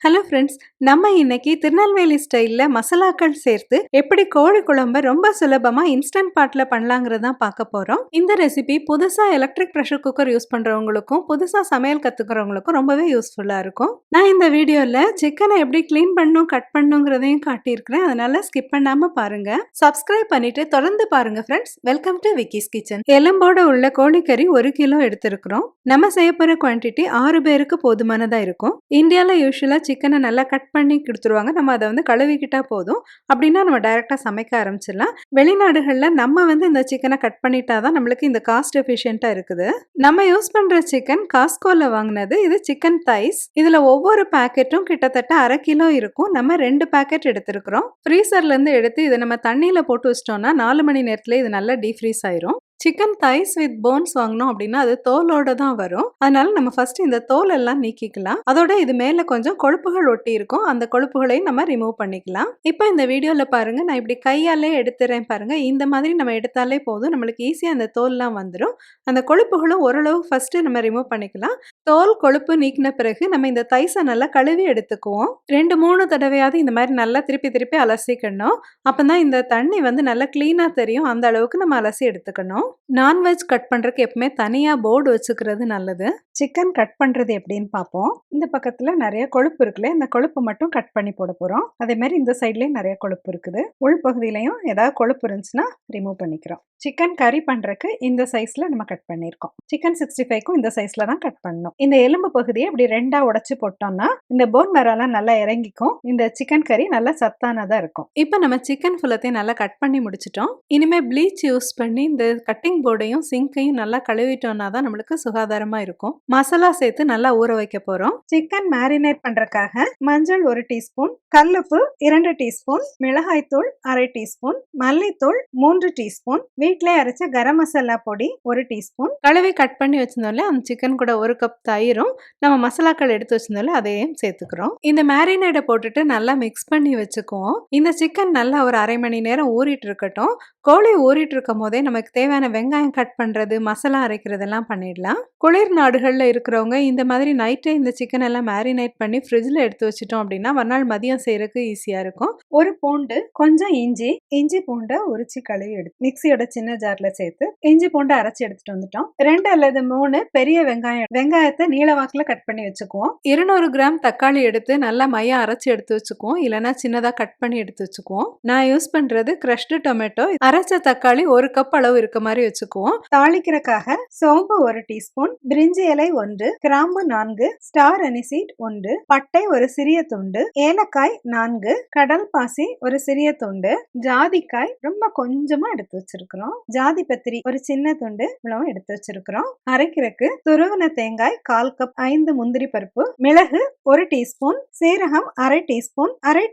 Hello friends, நம்ம இன்னைக்கு திருநெல்வேலி ஸ்டைல்ல மசாலாக்கள் சேர்த்து எப்படி கோழி குழம்ப ரொம்ப சுலபமா இன்ஸ்டன்ட் பாட்ல பண்ணலாங்கிறது தான் பார்க்க போறோம். இந்த ரெசிபி புதுசா எலக்ட்ரிக் ப்ரெஷர் குக்கர் யூஸ் பண்றவங்களுக்கும் புதுசா சமையல் கத்துக்கிறவங்களுக்கும் ரொம்பவே யூஸ்ஃபுல்லா இருக்கும். நான் இந்த வீடியோல சிக்கனை எப்படி க்ளீன் பண்ணணும், கட் பண்ணணுங்கிறதையும் காட்டியிருக்கிறேன். அதனால ஸ்கிப் பண்ணாம பாருங்க. சப்ஸ்கிரைப் பண்ணிட்டு தொடர்ந்து பாருங்க friends. Welcome to Vicky's kitchen. எலும்போட உள்ள கோழிக்கறி 1 கிலோ எடுத்திருக்கிறோம். நம்ம செய்ய போற குவான்டிட்டி 6 பேருக்கு போதுமானதா இருக்கும். இந்தியால யூஸ்வலா சிக்கனை நல்லா கட் பண்ணி கொடுத்துருவாங்க. நம்ம அதை வந்து கழுவிக்கிட்டா போதும். அப்படின்னா நம்ம டைரெக்டாக சமைக்க ஆரம்பிச்சிடலாம். வெளிநாடுகளில் நம்ம வந்து இந்த சிக்கனை கட் பண்ணிட்டா தான் நம்மளுக்கு இந்த காஸ்ட் எஃபிஷியண்ட்டாக இருக்குது. நம்ம யூஸ் பண்ணுற சிக்கன் காஸ்கோவில் வாங்கினது. இது சிக்கன் தைஸ். இதில் ஒவ்வொரு பேக்கெட்டும் கிட்டத்தட்ட 1/2 கிலோ இருக்கும். நம்ம 2 பேக்கெட் எடுத்துருக்குறோம். ஃப்ரீசர்லேருந்து எடுத்து இதை நம்ம தண்ணியில் போட்டு வச்சிட்டோம்னா 4 மணி நேரத்தில் இது நல்லா டீஃப்ரீஸ் ஆயிரும். சிக்கன் தைஸ் வித் போன்ஸ் வாங்கினோம் அப்படின்னா அது தோலோட தான் வரும். அதனால நம்ம ஃபர்ஸ்ட் இந்த தோல் எல்லாம் நீக்கிக்கலாம். அதோட இது மேல கொஞ்சம் கொழுப்புகள் ஒட்டி இருக்கும். அந்த கொழுப்புகளையும் நம்ம ரிமூவ் பண்ணிக்கலாம். இப்போ இந்த வீடியோல பாருங்க, நான் இப்படி கையாலே எடுத்துறேன் பாருங்க. இந்த மாதிரி நம்ம எடுத்தாலே போதும். நம்மளுக்கு ஈஸியா அந்த தோல்லாம் வந்துடும். அந்த கொழுப்புகளும் ஓரளவு ஃபர்ஸ்ட் நம்ம ரிமூவ் பண்ணிக்கலாம். தோல் கொழுப்பு நீக்கின பிறகு நம்ம இந்த தைஸை நல்லா கழுவி எடுத்துக்குவோம். 2-3 தடவையாவது இந்த மாதிரி நல்லா திருப்பி திருப்பி அலசிக்கணும். அப்பதான் இந்த தண்ணி வந்து நல்லா கிளீனா தெரியும். அந்த அளவுக்கு நம்ம அலசி எடுத்துக்கணும். நான்வெஜ் கட் பண்றதுக்கு எப்பவுமே தனியா போர்டு வச்சுக்கிறது நல்லது. சிக்கன் கட் பண்றது எப்படின்னு பார்ப்போம். இந்த பக்கத்துல நிறைய கொழுப்பு இருக்குல்ல, இந்த கொழுப்பு மட்டும் கட் பண்ணி போட போறோம். அதே மாதிரி இந்த சைட்லயும் நிறைய கொழுப்பு இருக்குது. உள் பகுதியிலையும் ஏதாவது கொழுப்பு இருந்துச்சுன்னா ரிமூவ் பண்ணிக்கிறோம். சிக்கன் கறி பண்றதுக்கு இந்த சைஸ்ல நம்ம கட் பண்ணிருக்கோம். சிக்கன் 65க்கும் இந்த சைஸ்ல தான் கட் பண்ணணும். இந்த எலும்பு பகுதியை இப்படி 2ஆ உடைச்சு போட்டோம்னா இந்த போன் மேரெல்லாம் நல்லா இறங்கிக்கும். இந்த சிக்கன் கறி நல்லா சத்தானதா இருக்கும். இப்போ நம்ம சிக்கன் ஃபுல்லத்தையும் நல்லா கட் பண்ணி முடிச்சிட்டோம். இனிமே ப்ளீச் யூஸ் பண்ணி இந்த கட்டிங் போர்டையும் சிங்கையும் நல்லா கழுவிட்டோம்னா தான் நம்மளுக்கு சுகாதாரமா இருக்கும். மசாலா சேர்த்து நல்லா ஊற வைக்க போறோம். சிக்கன் மேரினேட் பண்றதுக்காக மஞ்சள் 1 டீஸ்பூன், கல்லுப்பு 2 டீஸ்பூன், மிளகாய்த்தூள் 1/2 டீஸ்பூன், மல்லித்தூள் 3 டீஸ்பூன், வீட்டிலே அரைச்ச கரம் மசாலா பொடி 1 டீஸ்பூன், கழுவி கட் பண்ணி வச்சிருந்தோம்ல அந்த சிக்கன் கூட 1 கப் தயிரும் நம்ம மசாலாக்கள் எடுத்து வச்சிருந்தோம்ல அதையும் சேர்த்துக்கிறோம். இந்த மேரினேட்டை போட்டுட்டு நல்லா மிக்ஸ் பண்ணி வச்சுக்குவோம். இந்த சிக்கன் நல்லா ஒரு 1/2 மணி நேரம் ஊறிட்டு இருக்கட்டும். கோழி ஊறிட்டு இருக்கும் போதே நமக்கு தேவையான வெங்காயம் கட் பண்றது, மசாலா அரைக்கிறதெல்லாம் பண்ணிடலாம். குளிர் நாடுகள்ல இருக்கிறவங்க இந்த மாதிரி நைட்டே இந்த சிக்கன் எல்லாம் மேரினேட் பண்ணி ஃப்ரிட்ஜ்ல எடுத்து வச்சிட்டோம் அப்படின்னா மறுநாள் மதியம் செய்யறதுக்கு ஈஸியா இருக்கும். 1 பூண்டு, கொஞ்சம் இஞ்சி பூண்டை உரிச்சு கழுவி எடுத்து மிக்சியோட சின்ன ஜார்ல சேர்த்து இஞ்சி பூண்டை அரைச்சி எடுத்துட்டு வந்துட்டோம். 2 அல்லது 3 பெரிய வெங்காயத்தை நீளவாக்குல கட் பண்ணி வச்சுக்குவோம். 200 கிராம் தக்காளி எடுத்து நல்லா மையா அரைச்சி எடுத்து வச்சுக்குவோம். இல்லைன்னா சின்னதா கட் பண்ணி எடுத்து வச்சுக்குவோம். நான் யூஸ் பண்றது கிரஷ்டு டொமேட்டோ. அரைச்ச தக்காளி 1 கப் அளவு இருக்க மாதிரி வச்சுக்குவோம். தாளிக்கிறதுக்காக சோம்பு 1 டீஸ்பூன், பிரிஞ்சி இலை 1, கிராம்பு 4, ஸ்டார் அனிசீட் 1, பட்டை 1 சிறிய துண்டு, ஏலக்காய் 4, கடல் பாசி 1 சிறிய துண்டு, ஜாதிக்காய் ரொம்ப கொஞ்சமா எடுத்து வச்சிருக்கிறோம், ஜாதி பத்திரி 1 சின்ன துண்டு இவ்வளவு எடுத்து வச்சிருக்கிறோம். அரைக்கிறதுக்கு துருவன தேங்காய் 1/4 கப், 5 முந்திரி பருப்பு, மிளகு 1 டீஸ்பூன், சீரகம் 1/2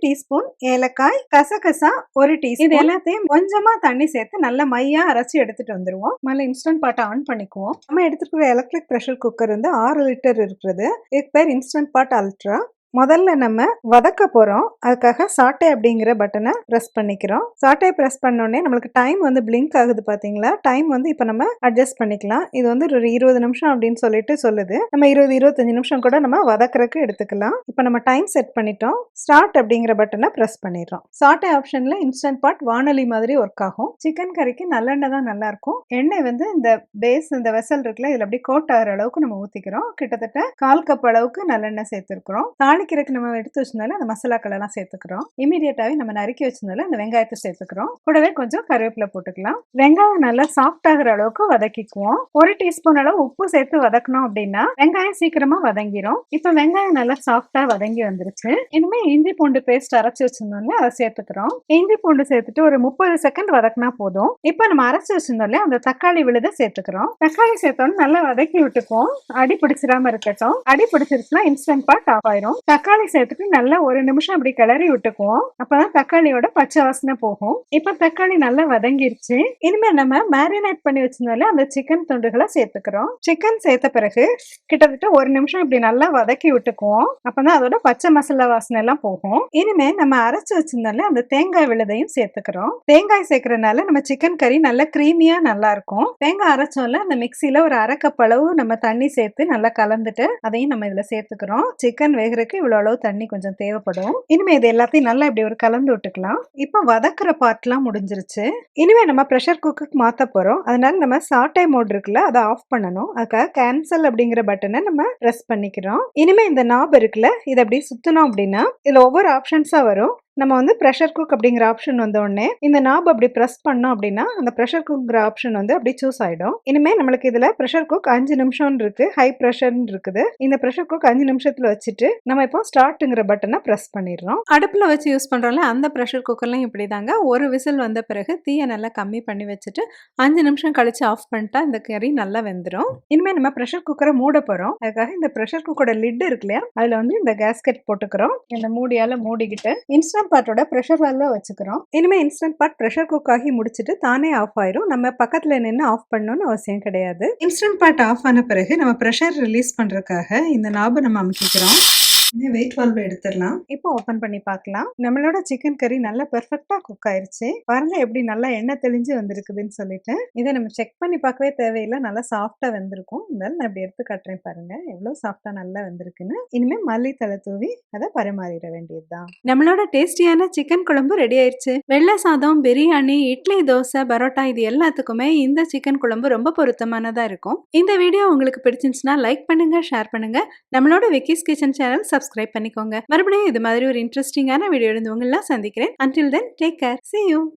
டீஸ்பூன், ஏலக்காய், கசகசா 1 டீஸ்பூன். இது எல்லாத்தையும் கொஞ்சமா தண்ணி சேர்த்து நல்லா மையா அரைச்சி எடுத்துட்டு வந்துருவோம். மேல இன்ஸ்டன்ட் பாட்டை ஆன் பண்ணிக்குவோம். நம்ம எடுத்துக்கிற எலக்ட்ரிக் ப்ரெஷர் குக்கர் வந்து 6 லிட்டர் இருக்கிறது. இதுக்கு பேர் இன்ஸ்டன்ட் பாட் அல்ட்ரா. முதல்ல நம்ம வதக்க போறோம். அதுக்காக சாட்டே அப்படிங்கிற பட்டனை பிரஸ் பண்ணிக்கிறோம். சாட்டே பிரஸ் பண்ணோடனே நம்மளுக்கு டைம் வந்து பிளிங்க் ஆகுது பாத்தீங்களா? டைம் வந்து இப்ப நம்ம அட்ஜஸ்ட் பண்ணிக்கலாம். இது வந்து ஒரு 20 நிமிஷம் அப்படின்னு சொல்லிட்டு சொல்லுது. நம்ம 20-25 நிமிஷம் கூட நம்ம வதக்குறதுக்கு எடுத்துக்கலாம். இப்ப நம்ம டைம் செட் பண்ணிட்டோம். ஸ்டார்ட் அப்படிங்கிற பட்டனை பிரஸ் பண்ணிடுறோம். சாட்டே ஆப்ஷன்ல இன்ஸ்டன்ட் பாட் வானொலி மாதிரி ஒர்க் ஆகும். சிக்கன் கறிக்கு நல்லெண்ணெய் தான் நல்லா இருக்கும். எண்ணெய் வந்து இந்த பேஸ், இந்த வெசல் இருக்குல்ல, இதுல அப்படி கோட் ஆகிற அளவுக்கு நம்ம ஊத்திக்கிறோம். கிட்டத்தட்ட 1/4 கப் அளவுக்கு நல்லெண்ணெய் சேர்த்திருக்கிறோம். தாளிக்கிறதுக்கு நம்ம எடுத்து வச்சிருந்தாலும் அந்த மசாலாக்கள் எல்லாம் சேர்த்துக்கிறோம். இமீடியட்டாவே நம்ம நறுக்கி வச்சிருந்தாலும் அந்த வெங்காயத்தை சேர்த்துக்கிறோம். கூடவே கொஞ்சம் கருவேப்பிலை போட்டுக்கலாம். வெங்காயம் நல்லா சாஃப்ட் ஆகிற அளவுக்கு வதக்கிக்குவோம். 1 டீஸ்பூன் அளவு உப்பு சேர்த்து வதக்கணும் அப்படின்னா வெங்காயம் சீக்கிரமா வதங்கிரும். இப்ப வெங்காயம் நல்லா சாஃப்டா வதங்கி வந்துருச்சு. இனிமே இஞ்சி பூண்டு பேஸ்ட் அரைச்சு வச்சிருந்தோம்ல அதை சேர்த்துக்கிறோம். இஞ்சி பூண்டு சேர்த்துட்டு ஒரு 30 செகண்ட் வதக்கினா போதும். இப்ப நம்ம அரைச்சு வச்சிருந்தோம்ல அந்த தக்காளி விழுத சேர்த்துக்கிறோம். தக்காளி சேர்த்தோன்னு நல்லா வதக்கி விட்டுக்குவோம். அடி பிடிச்சிடாம இருக்கட்டும். அடி பிடிச்சிருச்சுன்னா இன்ஸ்டன்ட் பாட் ஆஃப் ஆயிரும். தக்காளி சேர்த்துட்டு நல்லா 1 நிமிஷம் அப்படி கிளறி விட்டுக்குவோம். அப்பதான் தக்காளியோட பச்சை வாசனை போகும். இப்ப தக்காளி நல்லா வதங்கிருச்சு. இனிமே நம்ம மேரினேட் பண்ணி வச்சிருந்தால அந்த சிக்கன் துண்டுகளை சேர்த்துக்கிறோம். சிக்கன் சேர்த்த பிறகு கிட்டத்தட்ட 1 நிமிஷம் இப்படி நல்லா வதக்கி விட்டுக்குவோம். அப்பதான் அதோட பச்சை மசாலா வாசனை எல்லாம் போகும். இனிமே நம்ம அரைச்சு வச்சிருந்தால அந்த தேங்காய் விழுதையும் சேர்த்துக்கிறோம். தேங்காய் சேர்க்கறதுனால நம்ம சிக்கன் கறி நல்லா கிரீமியா நல்லா இருக்கும். தேங்காய் அரைச்சோம்ல அந்த மிக்சியில ஒரு 1/2 கப் அளவு நம்ம தண்ணி சேர்த்து நல்லா கலந்துட்டு அதையும் நம்ம இதுல சேர்த்துக்கிறோம். சிக்கன் வேகிறதுக்கு இவ்வளோ அளவு தண்ணி கொஞ்சம் தேவைப்படும். இனிமே இது எல்லாத்தையும் நல்லா இப்படி ஒரு கலந்து விட்டுக்கலாம். இப்போ வதக்குற பார்ட்லாம் முடிஞ்சிருச்சு. இனிமே நம்ம ப்ரெஷர் குக்குக்கு மாத்த போறோம். அதனால நம்ம சாட்டே மோட் இருக்குல்ல, அத ஆஃப் பண்ணணும். அதுக்காக கேன்சல் அப்படிங்கிற பட்டன நம்ம பிரஸ் பண்ணிக்கிறோம். இனிமே இந்த நாப் இருக்குல்ல, இத அப்படியே சுத்துனோம் அப்படின்னா, இதுல ஒவ்வொரு ஆப்ஷன்ஸா வரும். நம்ம வந்து பிரஷர் குக் அப்படிங்கிற ஆப்ஷன் வந்த உடனே இந்த நாப் அப்படி பிரஸ் பண்ணோம் அப்படின்னா அந்த பிரஷர் குக்ங்கிற ஆப்ஷன் வந்து அப்படி சூஸ் ஆயிடும். இனிமே நம்மளுக்கு இதுல பிரஷர் குக் 5 நிமிஷம் இருக்கு, ஹை பிரஷர்னு இருக்குது. இந்த பிரஷர் குக் 5 நிமிஷத்துல வச்சுட்டு நம்ம இப்போ ஸ்டார்ட்ங்கிற பட்டனை பிரஸ் பண்ணிடுறோம். அடுப்புல வச்சு யூஸ் பண்றோம்ல அந்த பிரஷர் குக்கர்லாம் இப்படிதாங்க. ஒரு விசில் வந்த பிறகு தீயை நல்லா கம்மி பண்ணி வச்சுட்டு 5 நிமிஷம் கழிச்சு ஆஃப் பண்ணிட்டா இந்த கறி நல்லா வெந்துடும். இனிமே நம்ம பிரஷர் குக்கரை மூட போறோம். அதுக்காக இந்த பிரஷர் குக்கரோட லிட் இருக்கு இல்லையா, அதுல வந்து இந்த கேஸ்கெட் போட்டுக்கிறோம். இந்த மூடியால மூடிக்கிட்டு இன்ஸ்டன்ட் பாட்டோட பிரஷர் வால்வ வச்சுக்கிறோம். இனிமே இன்ஸ்டன்ட் பாட் பிரஷர் குக் ஆகி முடிச்சிட்டு தானே ஆஃப் ஆயிரும். நம்ம பக்கத்துல நின்று ஆஃப் பண்ணணும்னு அவசியம் கிடையாது. இன்ஸ்டன்ட் பாட் ஆஃப் ஆன பிறகு நம்ம பிரஷர் ரிலீஸ் பண்றதுக்காக இந்த நாபை நம்ம அமுக்கிக்கிறோம். வெயிட் வால்வ் எடுத்துடலாம். இப்போ ஓபன் பண்ணி பார்க்கலாம். நம்மளோட சிக்கன் கறி நல்லா பெர்ஃபெக்ட்டா குக் ஆயிருச்சு. பாருங்க எப்படி நல்லா எண்ணெய் தெளிஞ்சு வந்திருக்குதுன்னு சொல்லிட்டு. இதை நம்ம செக் பண்ணி பார்க்கவே தேவையில்லை, நல்லா சாஃப்டா வெந்திருக்கும். இருந்தாலும் நான் இப்படி எடுத்து காட்டுறேன் பாருங்க எவ்வளவு சாஃப்டா நல்லா வெந்திருக்குன்னு. இனிமே மல்லித்தலை தூவி அதை பரிமாறிட வேண்டியதுதான். நம்மளோட டேஸ்டியான சிக்கன் குழம்பு ரெடி ஆயிருச்சு. வெள்ளை சாதம், பிரியாணி, இட்லி, தோசை, பரோட்டா இது எல்லாத்துக்குமே இந்த சிக்கன் குழம்பு ரொம்ப பொருத்தமானதா இருக்கும். இந்த வீடியோ உங்களுக்கு பிடிச்சிருந்துச்சுன்னா லைக் பண்ணுங்க, ஷேர் பண்ணுங்க. நம்மளோட விக்கிஸ் கிச்சன் சேனல் சப்ஸ்கிரைப் பண்ணிக்கோங்க. மறுபடியும் இது மாதிரி ஒரு இன்ட்ரெஸ்டிங்கான வீடியோ இருந்து உங்களை சந்திக்கிறேன். Until then, take care. See you.